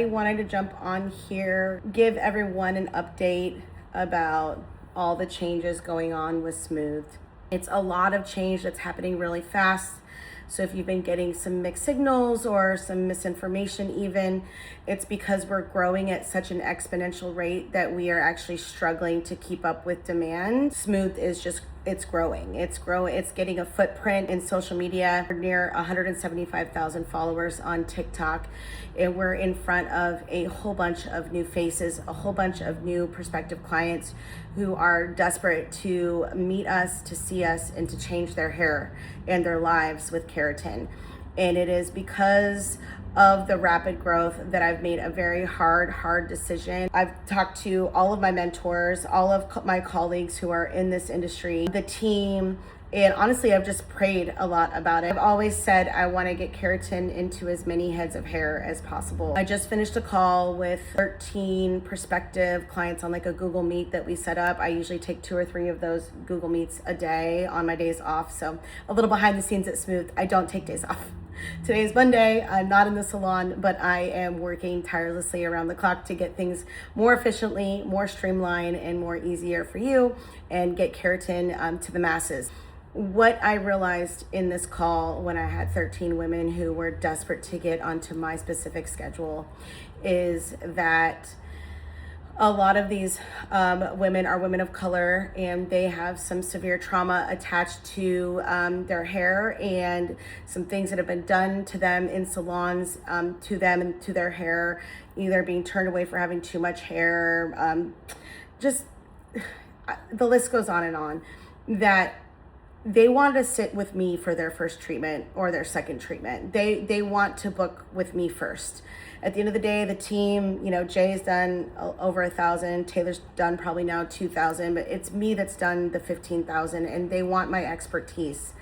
I wanted to jump on here, give everyone an update about all the changes going on with Smooth. It's a lot of change that's happening really fast. So if you've been getting some mixed signals or some misinformation even, it's because we're growing at such an exponential rate that we are actually struggling to keep up with demand. Smooth is just, it's growing. It's getting a footprint in social media. We're near 175,000 followers on TikTok. And we're in front of a whole bunch of new faces, a whole bunch of new prospective clients who are desperate to meet us, to see us, and to change their hair and their lives with keratin. And it is because of the rapid growth that I've made a very hard decision. I've talked to all of my mentors, all of my colleagues who are in this industry, the team, and honestly, I've just prayed a lot about it. I've always said I want to get keratin into as many heads of hair as possible. I just finished a call with 13 prospective clients on like a Google Meet that we set up. I usually take 2 or 3 of those Google Meets a day on my days off. So a little behind the scenes at Smooth, I don't take days off. Today is Monday. I'm not in the salon, but I am working tirelessly around the clock to get things more efficiently, more streamlined, and more easier for you, and get keratin to the masses. What I realized in this call when I had 13 women who were desperate to get onto my specific schedule is that a lot of these women are women of color, and they have some severe trauma attached to their hair and some things that have been done to them in salons, to them and to their hair, either being turned away for having too much hair, just the list goes on, that they want to sit with me for their first treatment or their second treatment. They want to book with me first. At the end of the day, the team, Jay's done over 1,000, Taylor's done probably now 2,000, but it's me that's done the 15,000, and they want my expertise.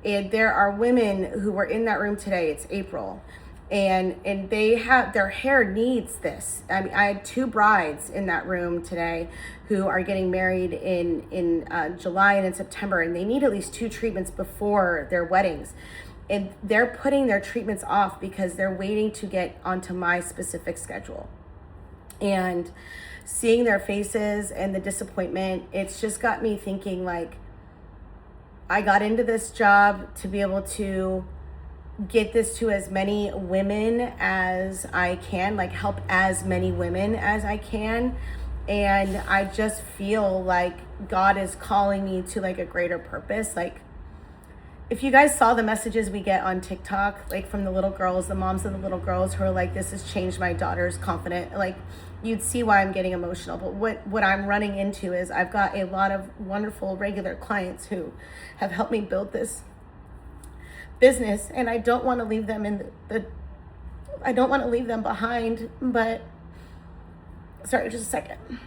And there are women who were in that room today. It's April. And they have, their hair needs this. I mean, I had 2 brides in that room today who are getting married in July and in September, and they need at least 2 treatments before their weddings. And they're putting their treatments off because they're waiting to get onto my specific schedule. And seeing their faces and the disappointment, it's just got me thinking, like, I got into this job to be able to get this to as many women as I can, like help as many women as I can. And I just feel like God is calling me to like a greater purpose. Like, if you guys saw the messages we get on TikTok, like from the little girls, the moms of the little girls who are like, this has changed my daughter's confidence, like, you'd see why I'm getting emotional. But what I'm running into is I've got a lot of wonderful regular clients who have helped me build this business, and I don't want to leave them I don't want to leave them behind, but sorry, just a second.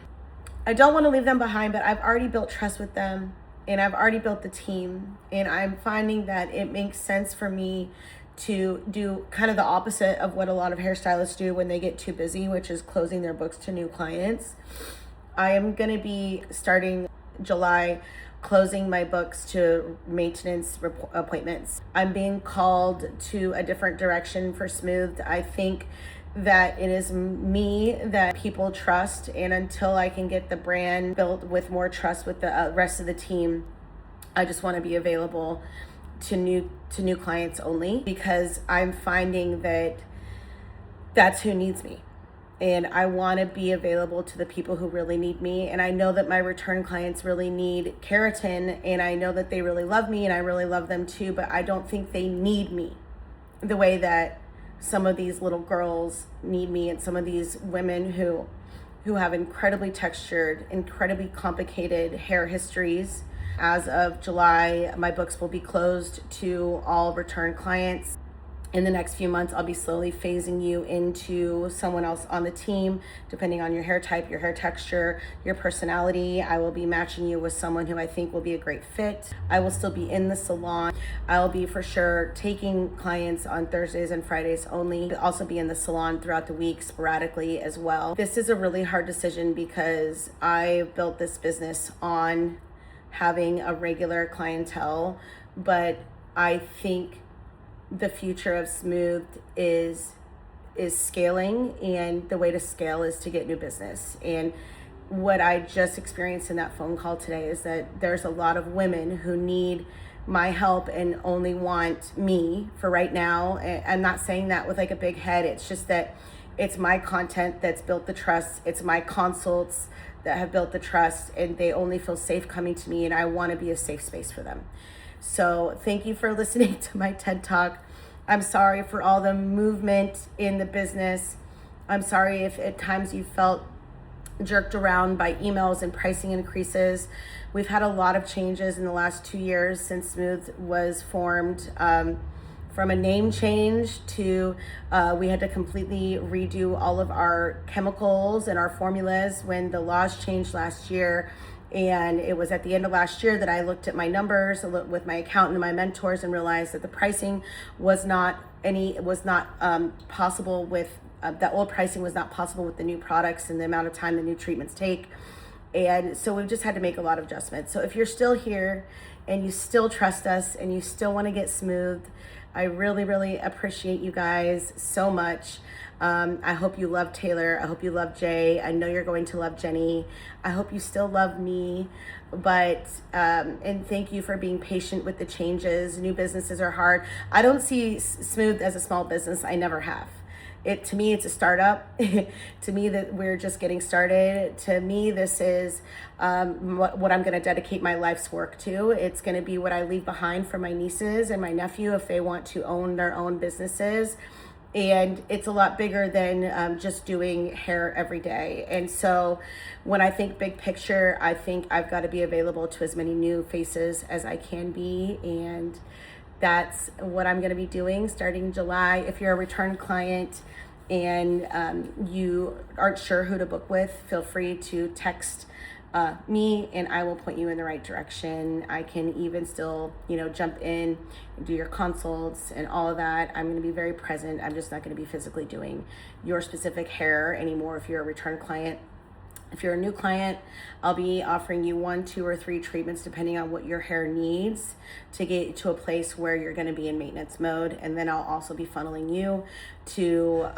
I don't want to leave them behind, but I've already built trust with them, and I've already built the team, and I'm finding that it makes sense for me to do kind of the opposite of what a lot of hairstylists do when they get too busy, which is closing their books to new clients. I am going to be starting July closing my books to maintenance appointments. I'm being called to a different direction for Smooth. I think that it is me that people trust, and until I can get the brand built with more trust with the rest of the team, I just want to be available to new clients only, because I'm finding that that's who needs me. And I want to be available to the people who really need me. And I know that my return clients really need keratin, and I know that they really love me, and I really love them too, but I don't think they need me the way that some of these little girls need me, and some of these women who have incredibly textured, incredibly complicated hair histories. As of July, my books will be closed to all return clients. In the next few months, I'll be slowly phasing you into someone else on the team, depending on your hair type, your hair texture, your personality. I will be matching you with someone who I think will be a great fit. I will still be in the salon. I'll be for sure taking clients on Thursdays and Fridays only. I'll also be in the salon throughout the week sporadically as well. This is a really hard decision because I built this business on having a regular clientele, but I think the future of Smooth is is scaling, and the way to scale is to get new business. And what I just experienced in that phone call today is that there's a lot of women who need my help and only want me for right now. I'm not saying that with like a big head. It's just that it's my content that's built the trust. It's my consults that have built the trust, and they only feel safe coming to me, and I want to be a safe space for them. So thank you for listening to my TED Talk. I'm sorry for all the movement in the business. I'm sorry if at times you felt jerked around by emails and pricing increases. We've had a lot of changes in the last 2 years since Smooth was formed. From a name change to we had to completely redo all of our chemicals and our formulas when the laws changed last year. And it was at the end of last year that I looked at my numbers with my accountant and my mentors and realized that the pricing was not possible with the old pricing was not possible with the new products and the amount of time the new treatments take. And so we've just had to make a lot of adjustments. So if you're still here and you still trust us and you still want to get Smooth, I really, really appreciate you guys so much. I hope you love Taylor. I hope you love Jay. I know you're going to love Jenny. I hope you still love me. But, and thank you for being patient with the changes. New businesses are hard. I don't see Smooth as a small business. I never have. To me, it's a startup. To me, that we're just getting started. To me, this is what I'm going to dedicate my life's work to. It's going to be what I leave behind for my nieces and my nephew if they want to own their own businesses. And it's a lot bigger than just doing hair every day. And so when I think big picture, I think I've got to be available to as many new faces as I can be. And that's what I'm going to be doing starting July. If you're a return client and you aren't sure who to book with, feel free to text me and I will point you in the right direction. I can even still, jump in and do your consults and all of that. I'm going to be very present. I'm just not going to be physically doing your specific hair anymore if you're a return client. If you're a new client, I'll be offering you 1, 2, or 3 treatments depending on what your hair needs to get to a place where you're going to be in maintenance mode. And then I'll also be funneling you to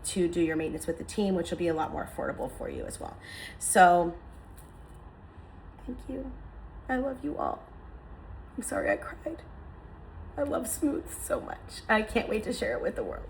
do your maintenance with the team, which will be a lot more affordable for you as well. So thank you. I love you all. I'm sorry I cried. I love Smooth so much. I can't wait to share it with the world.